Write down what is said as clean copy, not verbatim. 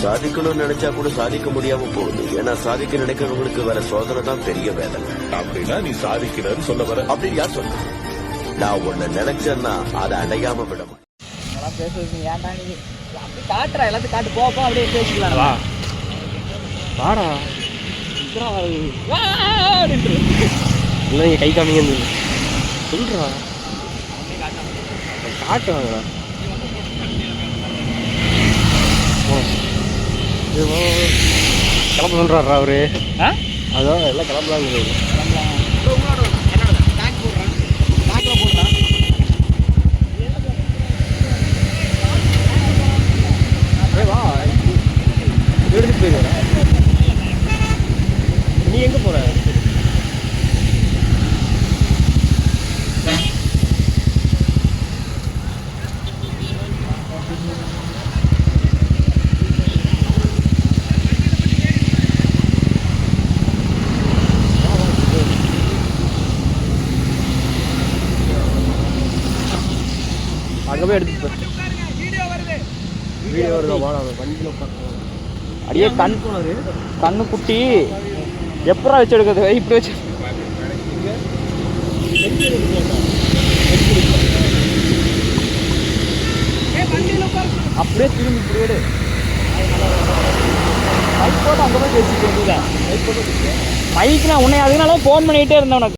சாதிக்கணும்னு நினைச்சா கூட சாதிக்க முடியாம போகுது. ஏன்னா சாதிக்க நினைக்கிறவங்களுக்கு வேற சோதனை தான் பெரிய வேலை. அப்படின்னா நீ சாதிக்கிறன்னு சொல்ல வர? அப்படின்னு யார் சொன்ன? நான் ஒண்ணு நினைச்சேன்னா அதை அடையாம விட பேசுறது ஏன்டா நீ அப்படி காட்டுறா எல்லாத்தையும் காட்டு போப்போ அப்படியே பேசிக்கலாம். வாடா இல்லை நீங்கள் கை காமிங்க சொல்கிறா காட்டுவாங்கடா. கிளம்ப சொல்கிறாரா அவரு? அதான் எல்லாம் கிளம்பலாங்க. வா எடுத்துட்டு போயிடுற. நீ எங்கே போகிற? அங்கே போய் எடுத்துட்டு போய் வீடியோ வருதா? வாடா வண்டியில் உட்காந்து அடியே கண்ணு குட்டி எப்படா வச்சு எடுக்கிறது? இப்படி வச்சு அப்படியே திரும்பி இப்படி எடு. மைக் போட்டு அங்கே போய் பேசிட்டு மைக் நான் உன்னை அதனால ஃபோன் பண்ணிகிட்டே இருந்தேன் உனக்கு.